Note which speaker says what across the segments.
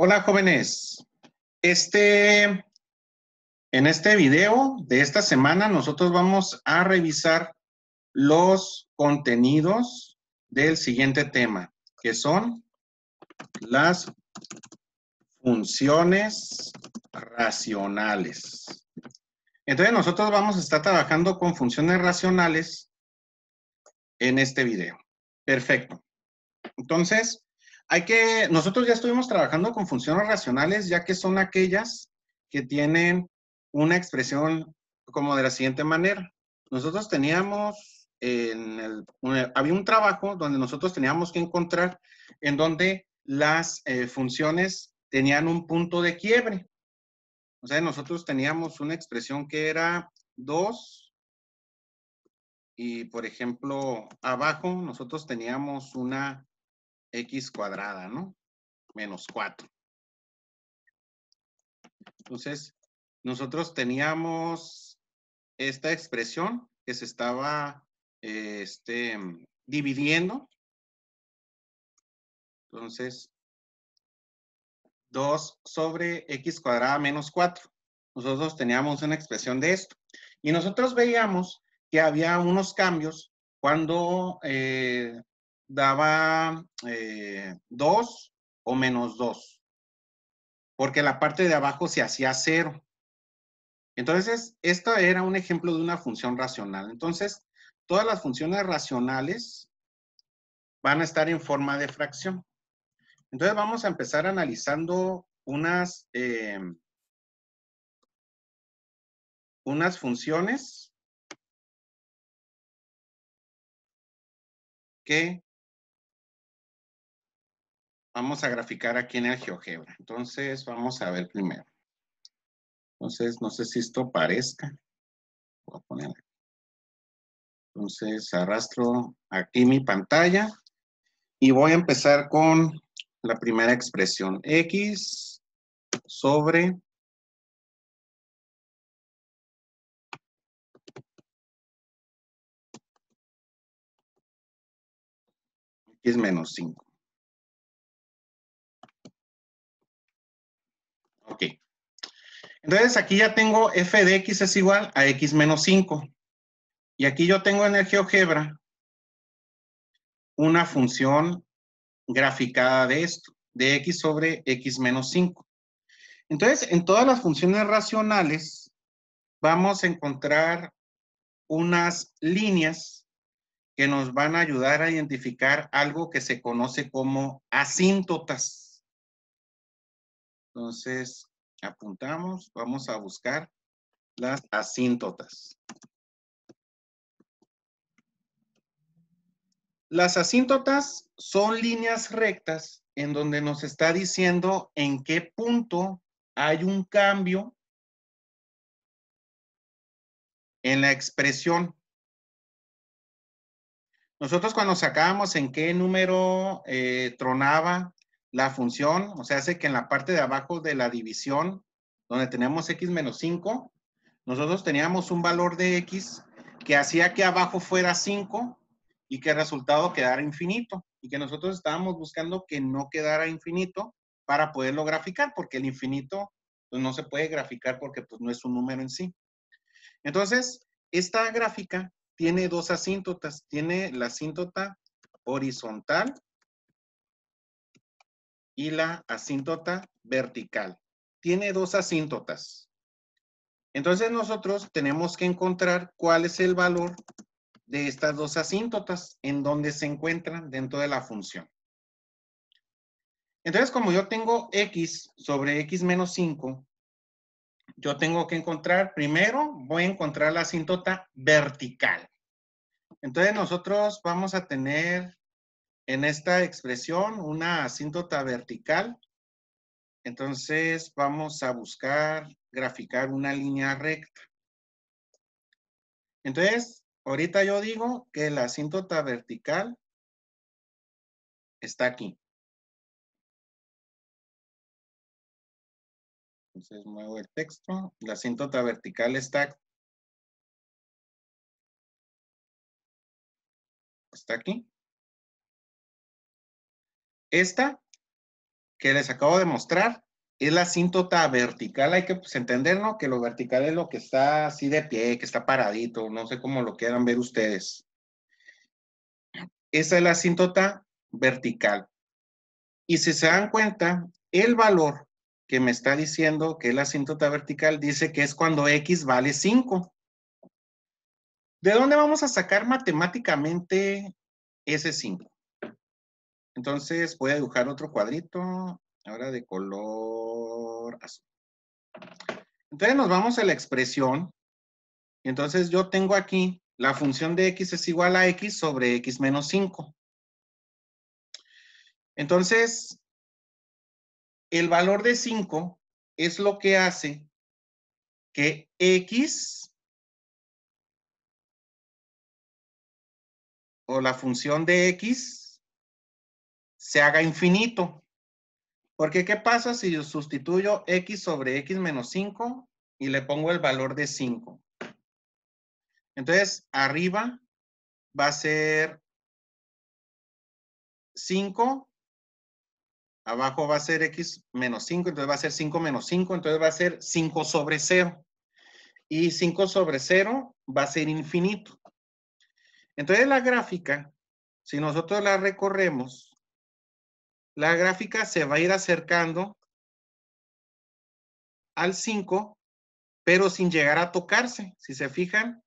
Speaker 1: Hola jóvenes, en este video de esta semana nosotros vamos a revisar los contenidos del siguiente tema, que son las funciones racionales. Entonces nosotros vamos a estar trabajando con funciones racionales en este video. Perfecto. Entonces, nosotros ya estuvimos trabajando con funciones racionales, ya que son aquellas que tienen una expresión como de la siguiente manera. Nosotros teníamos, había un trabajo donde nosotros teníamos que encontrar en donde las funciones tenían un punto de quiebre. O sea, nosotros teníamos una expresión que era 2 y, por ejemplo, abajo nosotros teníamos una x cuadrada, ¿no? Menos 4. Entonces, nosotros teníamos esta expresión que se estaba dividiendo. Entonces, 2 sobre x cuadrada menos 4. Nosotros teníamos una expresión de esto. Y nosotros veíamos que había unos cambios cuando daba 2 o menos 2. Porque la parte de abajo se hacía 0. Entonces, esto era un ejemplo de una función racional. Entonces, todas las funciones racionales van a estar en forma de fracción. Entonces, vamos a empezar analizando unas funciones que vamos a graficar aquí en el GeoGebra. Entonces, vamos a ver primero. Entonces, no sé si esto parezca. Voy a poner aquí. Entonces, arrastro aquí mi pantalla y voy a empezar con la primera expresión. X sobre x menos 5. Ok. Entonces, aquí ya tengo f de x es igual a x menos 5. Y aquí yo tengo en el GeoGebra una función graficada de esto, de x sobre x menos 5. Entonces, en todas las funciones racionales vamos a encontrar unas líneas que nos van a ayudar a identificar algo que se conoce como asíntotas. Entonces, apuntamos, vamos a buscar las asíntotas. Las asíntotas son líneas rectas en donde nos está diciendo en qué punto hay un cambio en la expresión. Nosotros cuando sacábamos en qué número tronaba la función, o sea, hace que en la parte de abajo de la división, donde tenemos x menos 5, nosotros teníamos un valor de x que hacía que abajo fuera 5 y que el resultado quedara infinito. Y que nosotros estábamos buscando que no quedara infinito para poderlo graficar, porque el infinito pues, no se puede graficar porque pues, no es un número en sí. Entonces, esta gráfica tiene dos asíntotas. Tiene la asíntota horizontal y la asíntota vertical. Tiene dos asíntotas. Entonces nosotros tenemos que encontrar cuál es el valor de estas dos asíntotas en donde se encuentran dentro de la función. Entonces, como yo tengo x sobre x menos 5, yo tengo que encontrar, primero voy a encontrar la asíntota vertical. Entonces nosotros vamos a tener en esta expresión una asíntota vertical. Entonces vamos a buscar graficar una línea recta. Entonces, ahorita yo digo que la asíntota vertical está aquí. Entonces muevo el texto. La asíntota vertical está aquí. Esta que les acabo de mostrar es la asíntota vertical. Hay que pues, entender, ¿no? Que lo vertical es lo que está así de pie, que está paradito, no sé cómo lo quieran ver ustedes. Esa es la asíntota vertical. Y si se dan cuenta, el valor que me está diciendo que es la asíntota vertical dice que es cuando X vale 5. ¿De dónde vamos a sacar matemáticamente ese 5? Entonces voy a dibujar otro cuadrito, ahora de color azul. Entonces nos vamos a la expresión. Entonces yo tengo aquí la función de X es igual a X sobre X menos 5. Entonces, el valor de 5 es lo que hace que X o la función de X se haga infinito. Porque ¿qué pasa si yo sustituyo X sobre X menos 5 y le pongo el valor de 5? Entonces, arriba va a ser 5, abajo va a ser X menos 5, entonces va a ser 5 menos 5, entonces va a ser 5 sobre 0. Y 5 sobre 0 va a ser infinito. Entonces, la gráfica, si nosotros la recorremos, la gráfica se va a ir acercando al 5, pero sin llegar a tocarse. Si se fijan,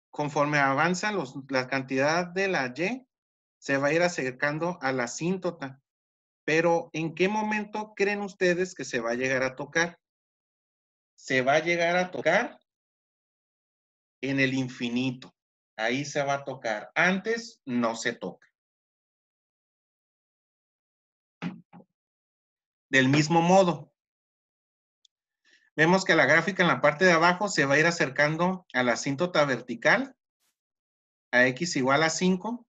Speaker 1: conforme avanza la cantidad de la Y, se va a ir acercando a la asíntota. Pero, ¿en qué momento creen ustedes que se va a llegar a tocar? Se va a llegar a tocar en el infinito. Ahí se va a tocar. Antes no se toca. Del mismo modo, vemos que la gráfica en la parte de abajo se va a ir acercando a la asíntota vertical, a X igual a 5,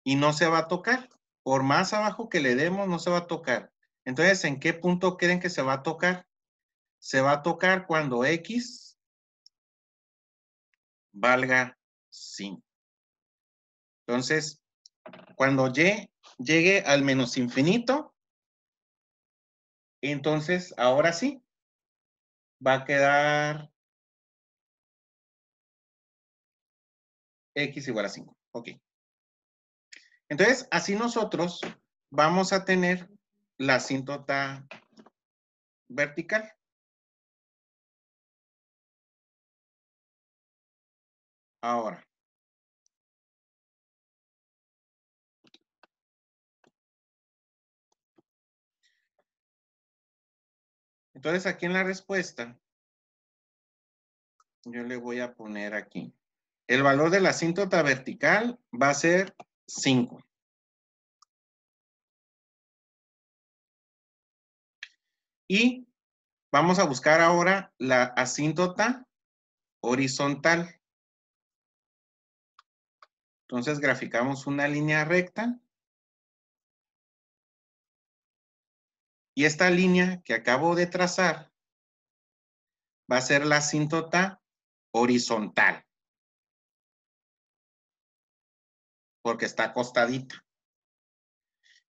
Speaker 1: y no se va a tocar. Por más abajo que le demos, no se va a tocar. Entonces, ¿en qué punto creen que se va a tocar? Se va a tocar cuando X valga 5. Entonces, cuando Y llegue al menos infinito, entonces ahora sí va a quedar X igual a 5. Ok. Entonces, así nosotros vamos a tener la asíntota vertical. Ahora, entonces aquí en la respuesta, yo le voy a poner aquí. El valor de la asíntota vertical va a ser 5. Y vamos a buscar ahora la asíntota horizontal. Entonces graficamos una línea recta. Y esta línea que acabo de trazar va a ser la asíntota horizontal. Porque está acostadita.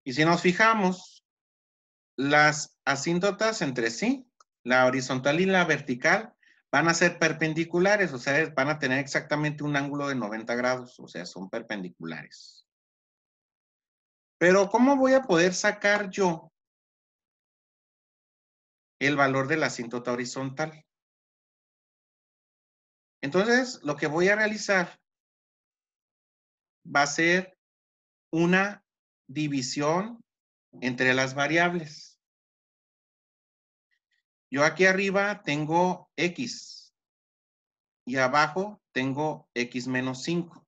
Speaker 1: Y si nos fijamos, las asíntotas entre sí, la horizontal y la vertical, van a ser perpendiculares, o sea, van a tener exactamente un ángulo de 90 grados, o sea, son perpendiculares. Pero, ¿cómo voy a poder sacar yo el valor de la asíntota horizontal? Entonces, lo que voy a realizar va a ser una división entre las variables. Yo aquí arriba tengo X y abajo tengo X menos 5.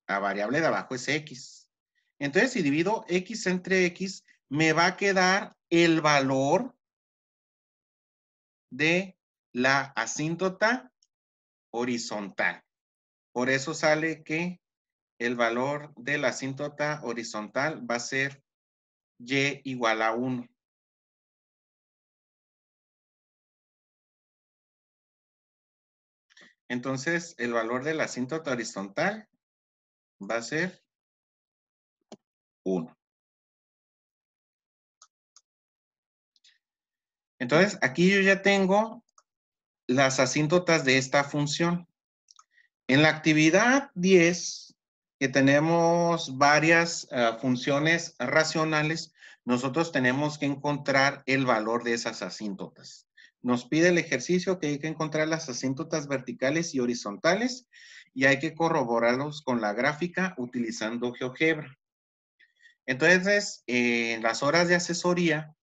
Speaker 1: La variable de abajo es X. Entonces, si divido X entre X, me va a quedar el valor de la asíntota horizontal. Por eso sale que el valor de la asíntota horizontal va a ser Y igual a 1. Entonces, el valor de la asíntota horizontal va a ser 1. Entonces, aquí yo ya tengo las asíntotas de esta función. En la actividad 10, que tenemos varias funciones racionales, nosotros tenemos que encontrar el valor de esas asíntotas. Nos pide el ejercicio que hay que encontrar las asíntotas verticales y horizontales y hay que corroborarlos con la gráfica utilizando GeoGebra. Entonces, en las horas de asesoría,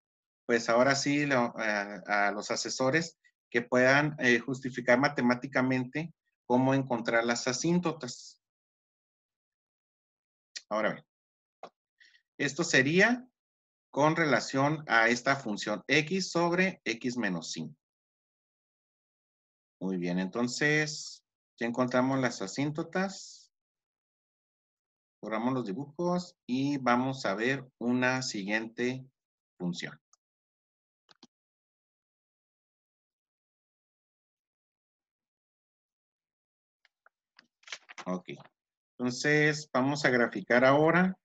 Speaker 1: pues ahora sí a los asesores que puedan justificar matemáticamente cómo encontrar las asíntotas. Ahora bien, esto sería con relación a esta función x sobre x menos 5. Muy bien, entonces ya encontramos las asíntotas. Borramos los dibujos y vamos a ver una siguiente función. Ok, entonces vamos a graficar ahora.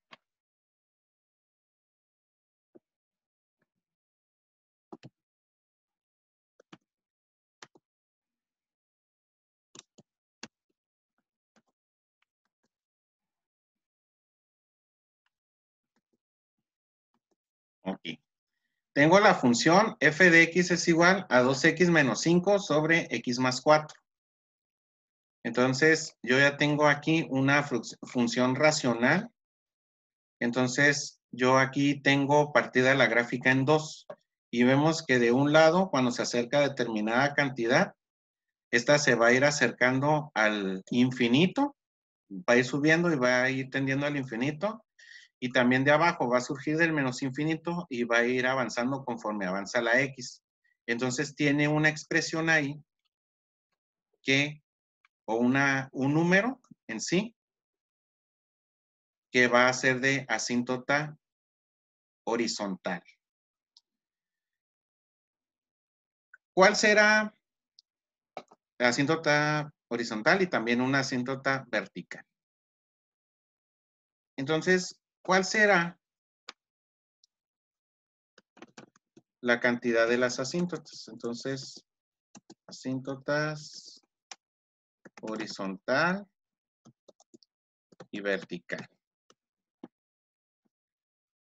Speaker 1: Ok. Tengo la función f de x es igual a 2x menos 5 sobre x más 4. Entonces, yo ya tengo aquí una función racional. Entonces, yo aquí tengo partida la gráfica en dos. Y vemos que de un lado, cuando se acerca a determinada cantidad, esta se va a ir acercando al infinito, va a ir subiendo y va a ir tendiendo al infinito. Y también de abajo va a surgir del menos infinito y va a ir avanzando conforme avanza la x. Entonces tiene una expresión ahí que, o un número en sí, que va a ser de asíntota horizontal. ¿Cuál será la asíntota horizontal y también una asíntota vertical? Entonces, ¿cuál será la cantidad de las asíntotas? Entonces, asíntotas horizontal y vertical.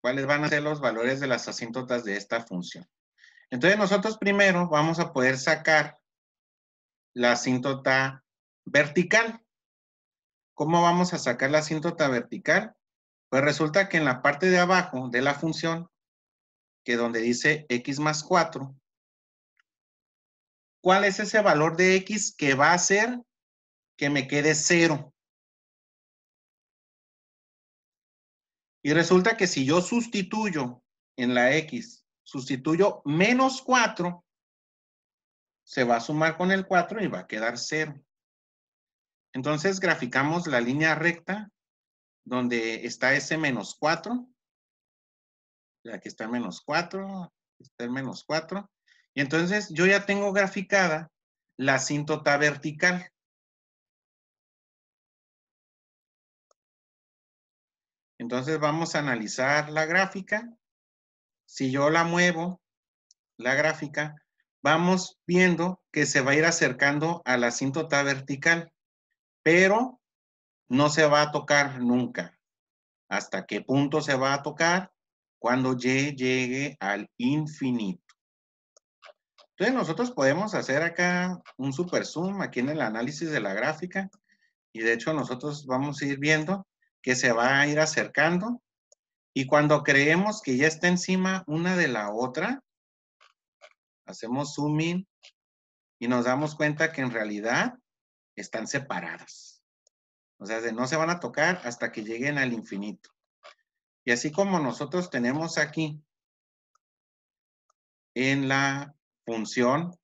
Speaker 1: ¿Cuáles van a ser los valores de las asíntotas de esta función? Entonces, nosotros primero vamos a poder sacar la asíntota vertical. ¿Cómo vamos a sacar la asíntota vertical? Pues resulta que en la parte de abajo de la función, que donde dice x más 4, ¿cuál es ese valor de x que va a hacer que me quede 0? Y resulta que si yo sustituyo en la x, sustituyo menos 4, se va a sumar con el 4 y va a quedar 0. Entonces graficamos la línea recta donde está ese menos 4. Aquí está el menos 4, está el menos 4. Y entonces yo ya tengo graficada la asíntota vertical. Entonces vamos a analizar la gráfica. Si yo la muevo, la gráfica, vamos viendo que se va a ir acercando a la asíntota vertical, pero no se va a tocar nunca. ¿Hasta qué punto se va a tocar? Cuando y llegue al infinito. Entonces nosotros podemos hacer acá un super zoom aquí en el análisis de la gráfica y de hecho nosotros vamos a ir viendo que se va a ir acercando y cuando creemos que ya está encima una de la otra, hacemos zoom in y nos damos cuenta que en realidad están separadas. O sea, no se van a tocar hasta que lleguen al infinito. Y así como nosotros tenemos aquí en la función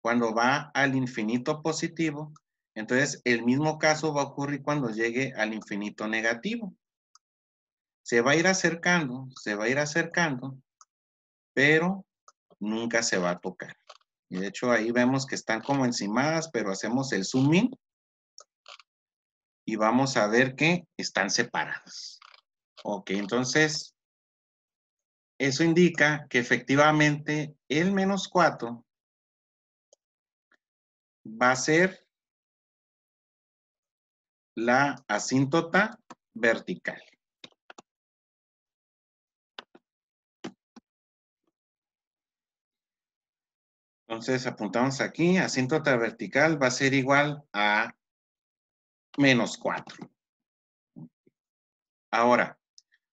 Speaker 1: cuando va al infinito positivo, entonces el mismo caso va a ocurrir cuando llegue al infinito negativo. Se va a ir acercando, pero nunca se va a tocar. Y de hecho ahí vemos que están como encimadas, pero hacemos el zoom in y vamos a ver que están separadas. Ok, entonces eso indica que efectivamente el menos 4 va a ser la asíntota vertical. Entonces apuntamos aquí, asíntota vertical va a ser igual a menos 4. Ahora,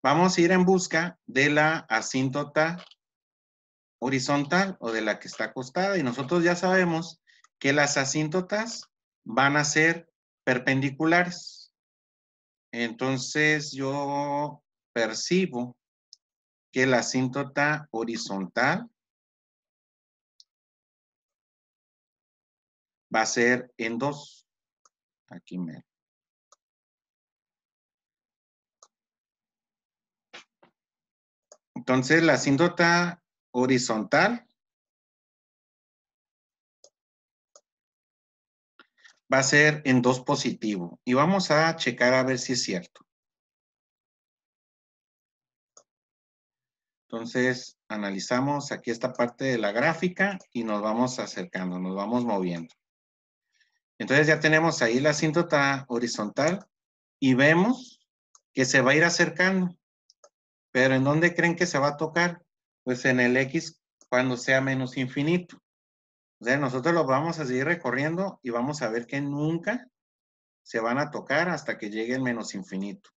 Speaker 1: vamos a ir en busca de la asíntota horizontal o de la que está acostada y nosotros ya sabemos que las asíntotas van a ser perpendiculares. Entonces yo percibo que la asíntota horizontal va a ser en 2. Aquí me... Entonces la asíntota horizontal va a ser en 2 positivo. Y vamos a checar a ver si es cierto. Entonces, analizamos aquí esta parte de la gráfica y nos vamos acercando, nos vamos moviendo. Entonces ya tenemos ahí la asíntota horizontal y vemos que se va a ir acercando. Pero ¿en dónde creen que se va a tocar? Pues en el X cuando sea menos infinito. O sea, nosotros lo vamos a seguir recorriendo y vamos a ver que nunca se van a tocar hasta que llegue el menos infinito.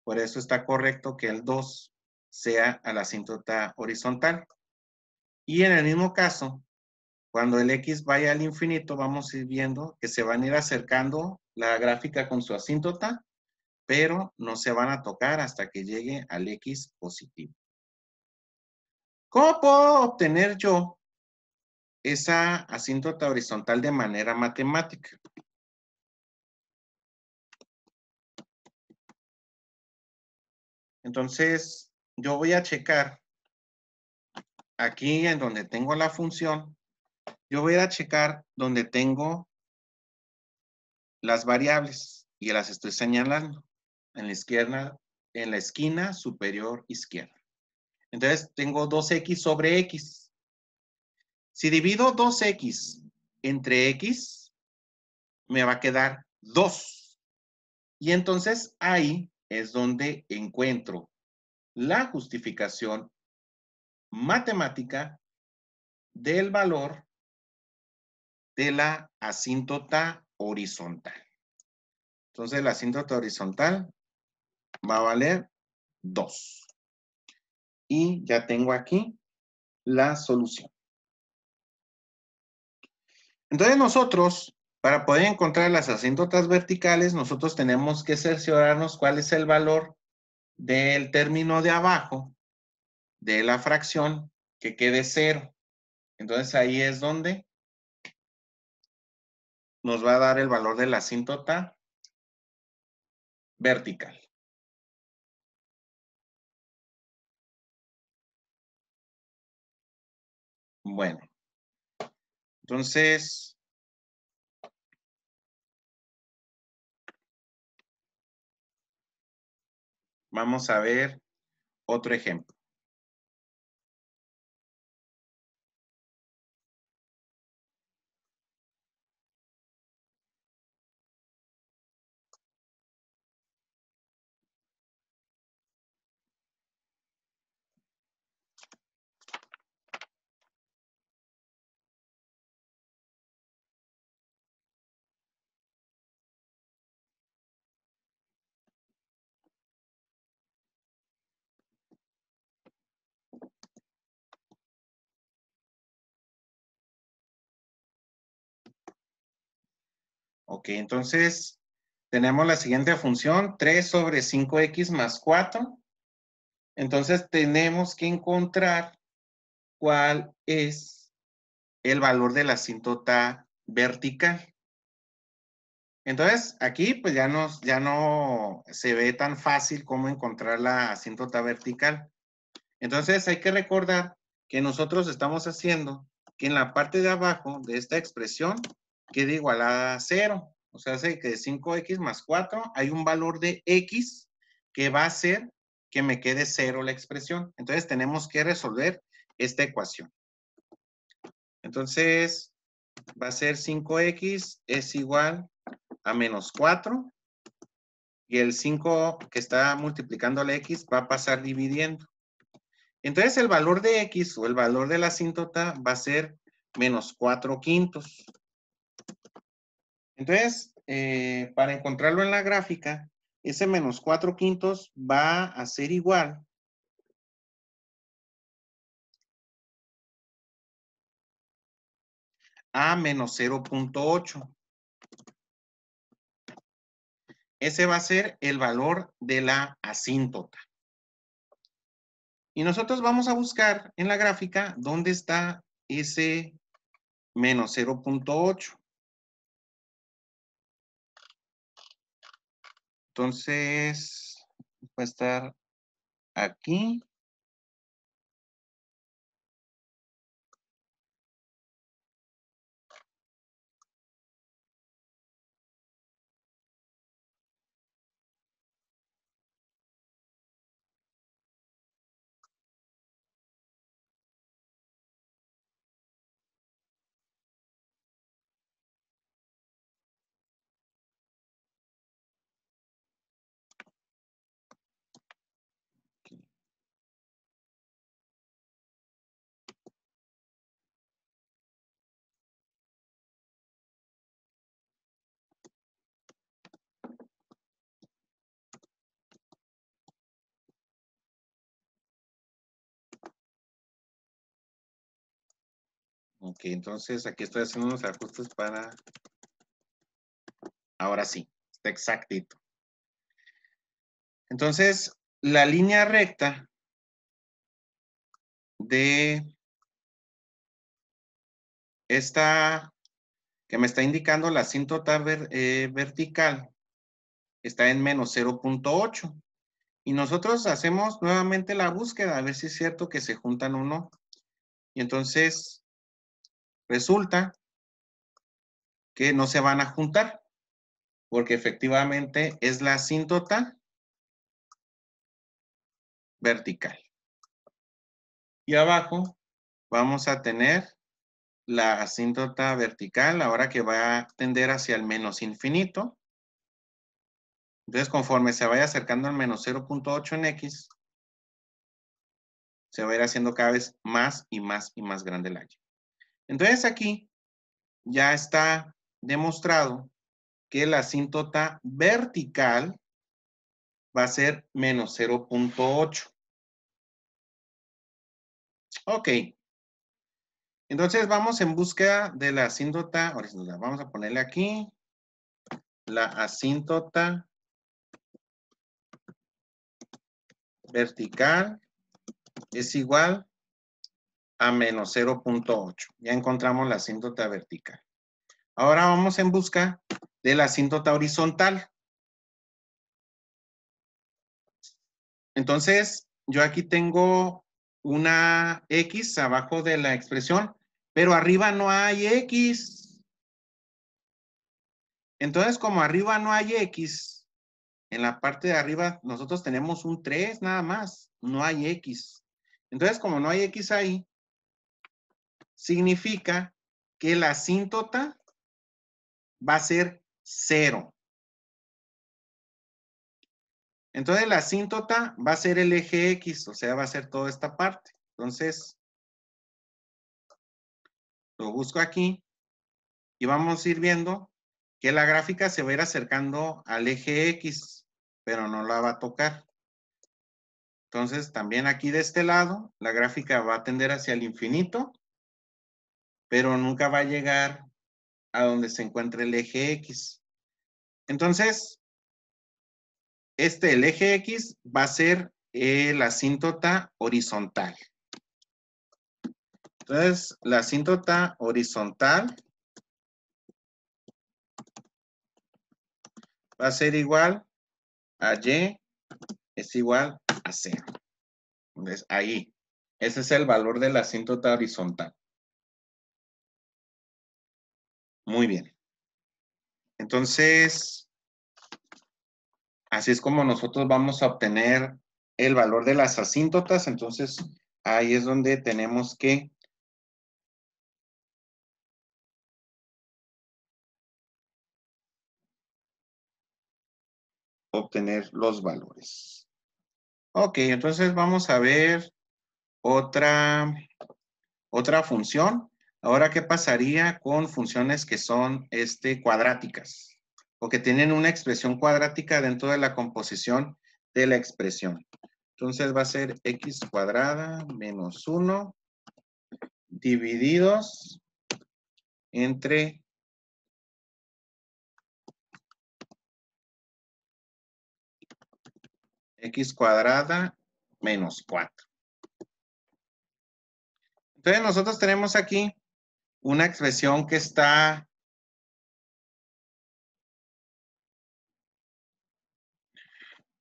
Speaker 1: Por eso está correcto que el 2 sea a la asíntota horizontal. Y en el mismo caso, cuando el X vaya al infinito, vamos a ir viendo que se van a ir acercando la gráfica con su asíntota, pero no se van a tocar hasta que llegue al X positivo. ¿Cómo puedo obtener yo esa asíntota horizontal de manera matemática? Entonces, yo voy a checar aquí en donde tengo la función, yo voy a checar donde tengo las variables y las estoy señalando en la izquierda, en la esquina superior izquierda. Entonces, tengo 2x sobre x. Si divido 2x entre x, me va a quedar 2. Y entonces ahí es donde encuentro la justificación matemática del valor de la asíntota horizontal. Entonces la asíntota horizontal va a valer 2. Y ya tengo aquí la solución. Entonces nosotros, para poder encontrar las asíntotas verticales, nosotros tenemos que cerciorarnos cuál es el valor del término de abajo de la fracción que quede 0. Entonces ahí es donde nos va a dar el valor de la asíntota vertical. Bueno, entonces vamos a ver otro ejemplo. Ok, entonces tenemos la siguiente función, 3 sobre 5x más 4. Entonces tenemos que encontrar cuál es el valor de la asíntota vertical. Entonces, aquí pues ya no se ve tan fácil cómo encontrar la asíntota vertical. Entonces hay que recordar que nosotros estamos haciendo que en la parte de abajo de esta expresión quede igualada a 0. O sea, hace que de 5x más 4 hay un valor de x que va a ser que me quede 0 la expresión. Entonces tenemos que resolver esta ecuación. Entonces va a ser 5x es igual a menos 4 y el 5 que está multiplicando la x va a pasar dividiendo. Entonces el valor de x o el valor de la asíntota va a ser menos 4/5. Entonces, para encontrarlo en la gráfica, ese menos 4/5 va a ser igual a menos 0.8. Ese va a ser el valor de la asíntota. Y nosotros vamos a buscar en la gráfica dónde está ese menos 0.8. Entonces, va a estar aquí. Ok, entonces aquí estoy haciendo unos ajustes para... Ahora sí, está exactito. Entonces, la línea recta de esta que me está indicando la asíntota vertical está en menos 0.8. Y nosotros hacemos nuevamente la búsqueda a ver si es cierto que se juntan o no. Y entonces resulta que no se van a juntar porque efectivamente es la asíntota vertical. Y abajo vamos a tener la asíntota vertical ahora que va a tender hacia el menos infinito. Entonces, conforme se vaya acercando al menos 0.8 en X, se va a ir haciendo cada vez más y más y más grande el y. Entonces, aquí ya está demostrado que la asíntota vertical va a ser menos 0.8. Ok. Entonces, vamos en búsqueda de la asíntota horizontal. Vamos a ponerle aquí la asíntota vertical es igual a menos 0.8. Ya encontramos la asíntota vertical. Ahora vamos en busca de la asíntota horizontal. Entonces, yo aquí tengo una X abajo de la expresión, pero arriba no hay X. Entonces, como arriba no hay X, en la parte de arriba nosotros tenemos un 3 nada más, no hay X. Entonces, como no hay X ahí, significa que la asíntota va a ser 0. Entonces la asíntota va a ser el eje X, o sea, va a ser toda esta parte. Entonces, lo busco aquí y vamos a ir viendo que la gráfica se va a ir acercando al eje X, pero no la va a tocar. Entonces, también aquí de este lado, la gráfica va a tender hacia el infinito, pero nunca va a llegar a donde se encuentre el eje X. Entonces, el eje X va a ser la asíntota horizontal. Entonces, la asíntota horizontal va a ser igual a Y es igual a 0. Entonces, ahí, ese es el valor de la asíntota horizontal. Muy bien. Entonces, así es como nosotros vamos a obtener el valor de las asíntotas, entonces ahí es donde tenemos que obtener los valores. Ok, entonces vamos a ver otra función. Ahora, ¿qué pasaría con funciones que son cuadráticas? O que tienen una expresión cuadrática dentro de la composición de la expresión. Entonces va a ser x cuadrada menos 1 divididos entre x cuadrada menos 4. Entonces nosotros tenemos aquí una expresión que está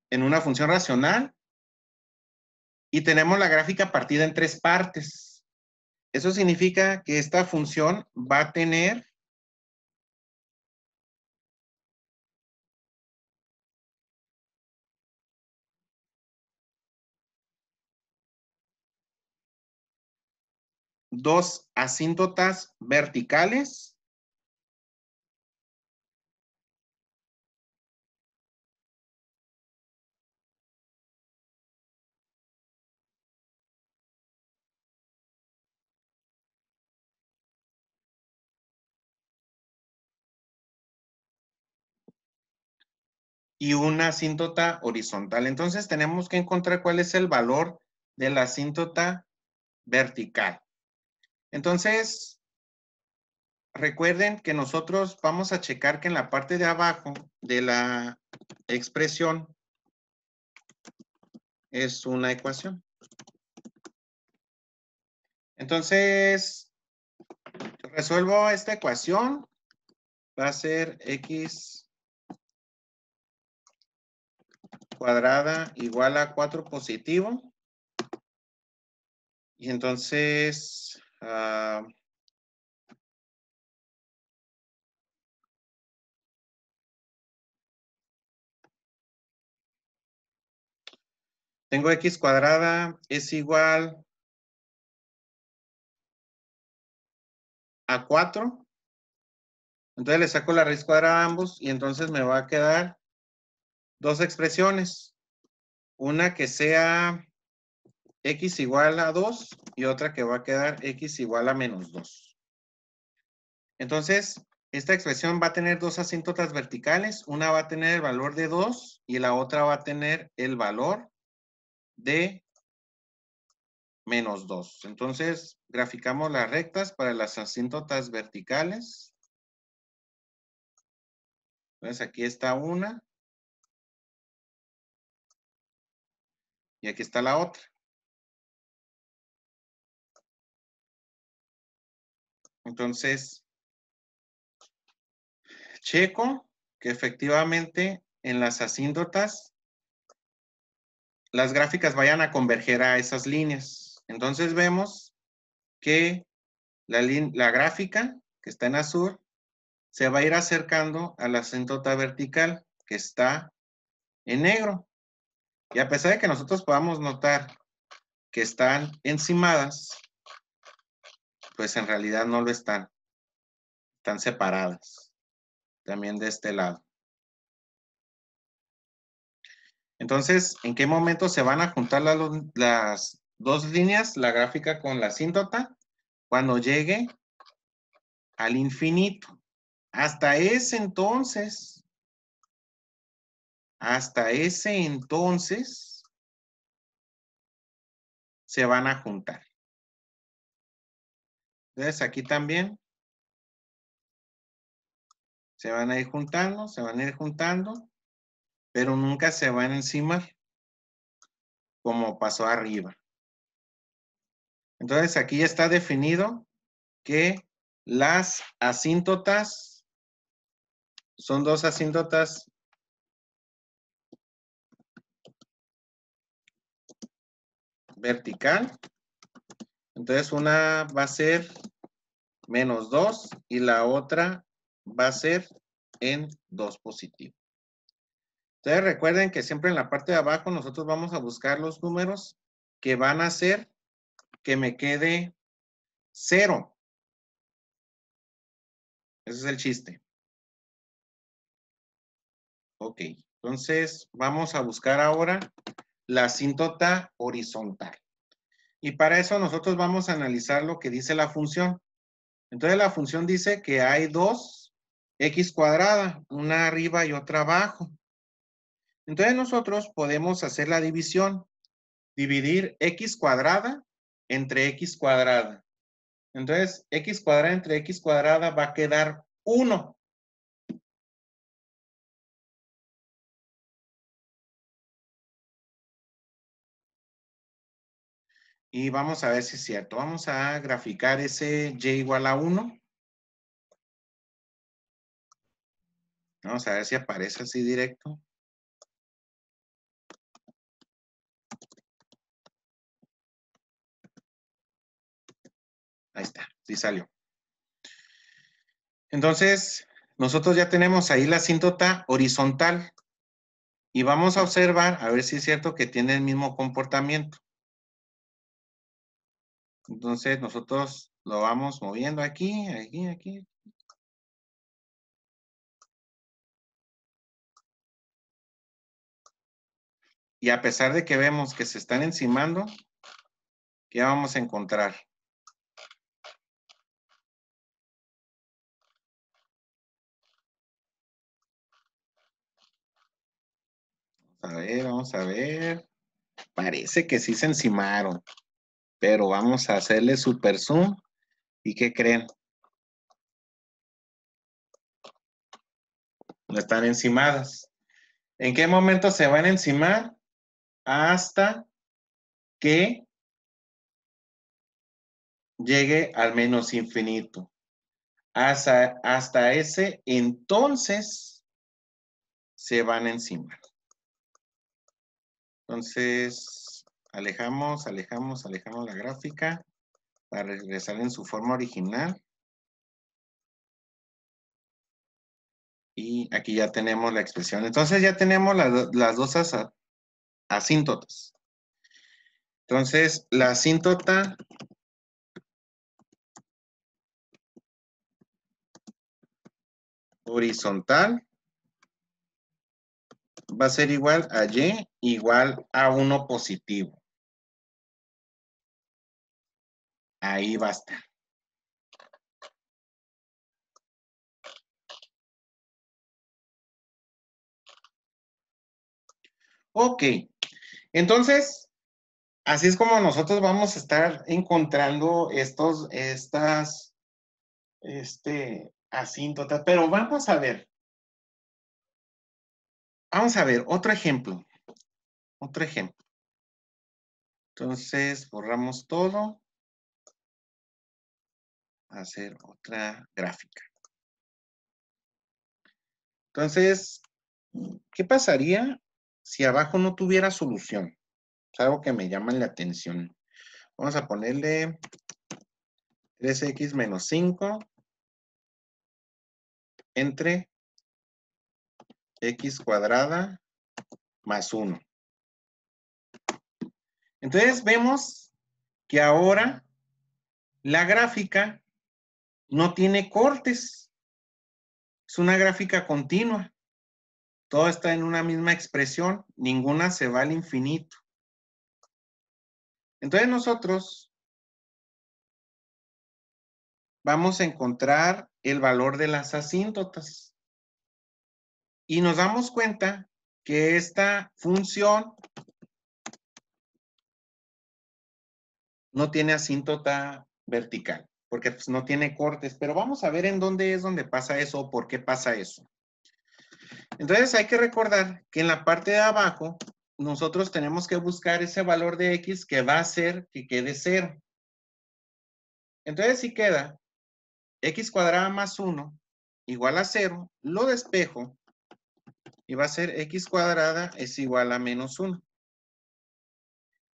Speaker 1: en una función racional y tenemos la gráfica partida en 3 partes. Eso significa que esta función va a tener dos asíntotas verticales y una asíntota horizontal. Entonces tenemos que encontrar cuál es el valor de la asíntota vertical. Entonces, recuerden que nosotros vamos a checar que en la parte de abajo de la expresión es una ecuación. Entonces, resuelvo esta ecuación. Va a ser x cuadrada igual a 4 positivo. Y entonces, tengo x cuadrada es igual a 4. Entonces le saco la raíz cuadrada a ambos y entonces me va a quedar dos expresiones. Una que sea x igual a 2 y otra que va a quedar x igual a menos 2. Entonces, esta expresión va a tener dos asíntotas verticales. Una va a tener el valor de 2 y la otra va a tener el valor de menos 2. Entonces, graficamos las rectas para las asíntotas verticales. Entonces, aquí está una. Y aquí está la otra. Entonces, checo que efectivamente en las asíntotas las gráficas vayan a converger a esas líneas. Entonces vemos que la gráfica que está en azul se va a ir acercando a la asíntota vertical que está en negro. Y a pesar de que nosotros podamos notar que están encimadas, pues en realidad no lo están. Están separadas. También de este lado. Entonces, ¿en qué momento se van a juntar las dos líneas, la gráfica con la asíntota? Cuando llegue al infinito. Hasta ese entonces, se van a juntar. Entonces, aquí también se van a ir juntando, pero nunca se van a encimar, como pasó arriba. Entonces, aquí ya está definido que las asíntotas son dos asíntotas vertical. Entonces, una va a ser menos 2 y la otra va a ser en 2 positivo. Entonces recuerden que siempre en la parte de abajo nosotros vamos a buscar los números que van a hacer que me quede 0. Ese es el chiste. Ok, entonces vamos a buscar ahora la asíntota horizontal. Y para eso nosotros vamos a analizar lo que dice la función. Entonces la función dice que hay dos x cuadrada, una arriba y otra abajo. Entonces nosotros podemos hacer la división, dividir x cuadrada entre x cuadrada. Entonces x cuadrada entre x cuadrada va a quedar 1. Y vamos a ver si es cierto. Vamos a graficar ese y igual a 1. Vamos a ver si aparece así directo. Ahí está, sí salió. Entonces, nosotros ya tenemos ahí la asíntota horizontal. Y vamos a observar, a ver si es cierto que tiene el mismo comportamiento. Entonces, nosotros lo vamos moviendo aquí, aquí, aquí. Y a pesar de que vemos que se están encimando, ¿qué vamos a encontrar? A ver, vamos a ver. Parece que sí se encimaron, pero vamos a hacerle super zoom. ¿Y qué creen? No están encimadas. ¿En qué momento se van a encimar? Hasta que llegue al menos infinito. Hasta ese entonces se van a encimar. Entonces, alejamos la gráfica para regresar en su forma original. Y aquí ya tenemos la expresión. Entonces ya tenemos las dos asíntotas. Entonces, la asíntota horizontal va a ser igual a y igual a 1 positivo. Ahí va a estar. Ok, entonces, así es como nosotros vamos a estar encontrando estas asíntotas. Pero vamos a ver. Vamos a ver, otro ejemplo. Otro ejemplo. Entonces, borramos todo. Hacer otra gráfica. Entonces, ¿qué pasaría si abajo no tuviera solución? Es algo que me llama la atención. Vamos a ponerle 3x menos 5 entre x cuadrada más 1. Entonces vemos que ahora la gráfica no tiene cortes. Es una gráfica continua. Todo está en una misma expresión. Ninguna se va al infinito. Entonces nosotros vamos a encontrar el valor de las asíntotas. Y nos damos cuenta que esta función no tiene asíntota vertical, porque pues, no tiene cortes. Pero vamos a ver en dónde es donde pasa eso o por qué pasa eso. Entonces hay que recordar que en la parte de abajo nosotros tenemos que buscar ese valor de x que va a hacer que quede 0. Entonces si queda x cuadrada más 1 igual a 0, lo despejo y va a ser x cuadrada es igual a menos 1.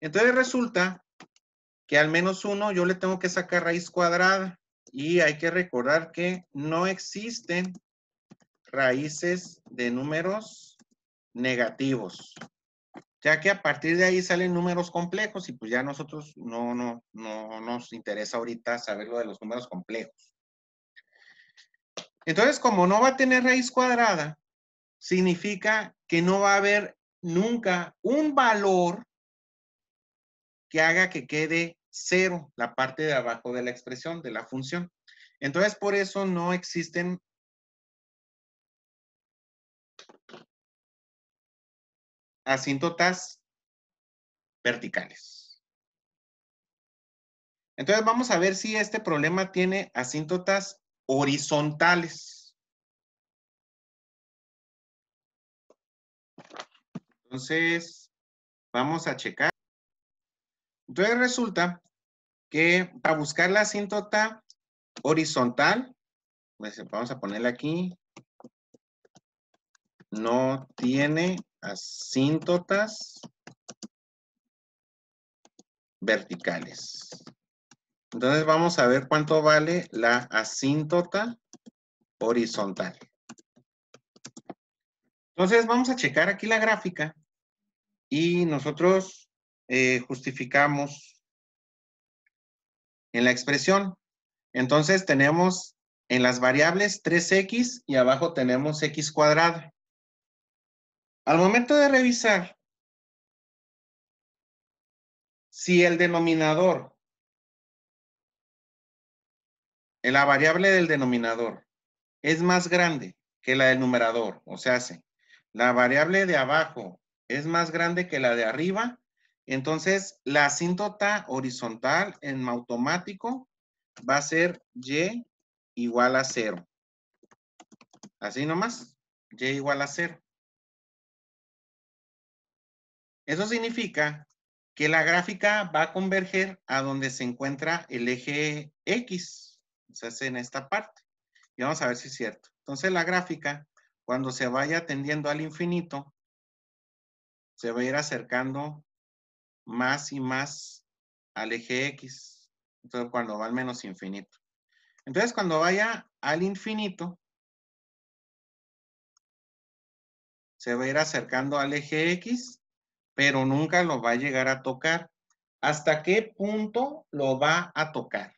Speaker 1: Entonces resulta que al menos 1 yo le tengo que sacar raíz cuadrada. Y hay que recordar que no existen raíces de números negativos, ya que a partir de ahí salen números complejos y pues ya nosotros no nos interesa ahorita saber lo de los números complejos. Entonces, como no va a tener raíz cuadrada, significa que no va a haber nunca un valor que haga que quede cero la parte de abajo de la expresión, de la función. Entonces, por eso no existen asíntotas verticales. Entonces, vamos a ver si este problema tiene asíntotas horizontales. Entonces, vamos a checar. Entonces, resulta que para buscar la asíntota horizontal, pues, vamos a ponerle aquí, no tiene asíntotas verticales. Entonces vamos a ver cuánto vale la asíntota horizontal. Entonces vamos a checar aquí la gráfica y nosotros justificamos en la expresión. Entonces tenemos en las variables 3x y abajo tenemos x cuadrada. Al momento de revisar, si el denominador, la variable del denominador, es más grande que la del numerador, o sea, la variable de abajo es más grande que la de arriba, entonces la asíntota horizontal en automático va a ser y igual a 0. Así nomás, y igual a 0. Eso significa que la gráfica va a converger a donde se encuentra el eje X, o sea, en esta parte. Y vamos a ver si es cierto. Entonces la gráfica, cuando se vaya tendiendo al infinito, se va a ir acercando más y más al eje X. Entonces cuando va al menos infinito. Entonces cuando vaya al infinito, se va a ir acercando al eje X, pero nunca lo va a llegar a tocar. ¿Hasta qué punto lo va a tocar?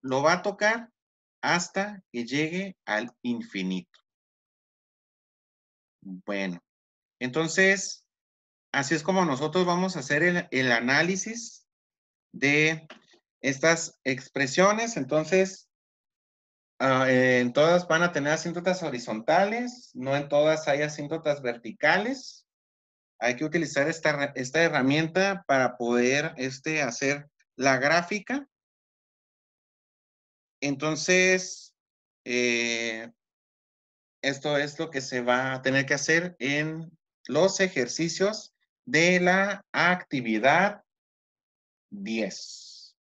Speaker 1: Lo va a tocar hasta que llegue al infinito. Bueno, entonces, así es como nosotros vamos a hacer el análisis de estas expresiones. Entonces, en todas van a tener asíntotas horizontales, no en todas hay asíntotas verticales. Hay que utilizar esta herramienta para poder hacer la gráfica. Entonces, esto es lo que se va a tener que hacer en los ejercicios de la actividad 10.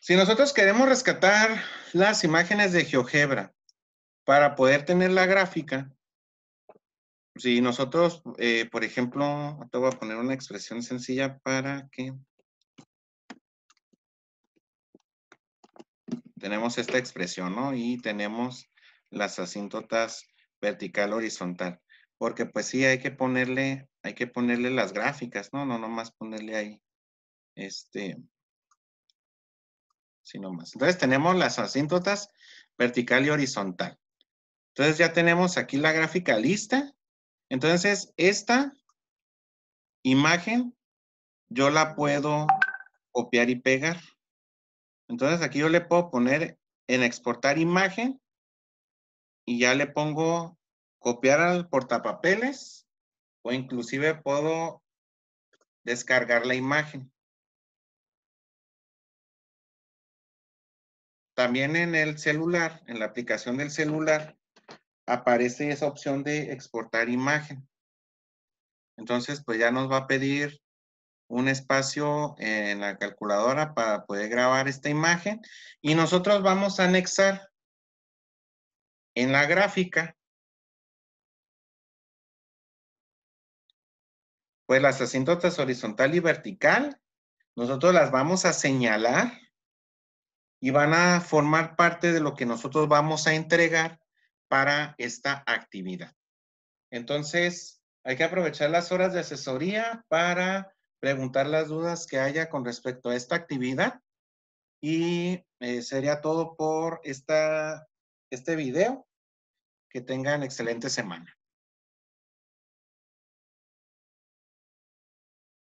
Speaker 1: Si nosotros queremos rescatar las imágenes de GeoGebra para poder tener la gráfica, si nosotros, por ejemplo, te voy a poner una expresión sencilla para que tenemos esta expresión, ¿no? Y tenemos las asíntotas vertical, horizontal. Porque pues sí, hay que ponerle las gráficas, ¿no? No nomás ponerle ahí, sí nomás. Entonces tenemos las asíntotas vertical y horizontal. Entonces ya tenemos aquí la gráfica lista. Entonces esta imagen yo la puedo copiar y pegar. Entonces aquí yo le puedo poner en exportar imagen y ya le pongo copiar al portapapeles o inclusive puedo descargar la imagen. También en el celular, en la aplicación del celular, aparece esa opción de exportar imagen. Entonces, pues ya nos va a pedir un espacio en la calculadora para poder grabar esta imagen y nosotros vamos a anexar en la gráfica pues las asíntotas horizontal y vertical, nosotros las vamos a señalar y van a formar parte de lo que nosotros vamos a entregar para esta actividad. Entonces, hay que aprovechar las horas de asesoría para preguntar las dudas que haya con respecto a esta actividad. Y sería todo por este video. Que tengan excelente semana.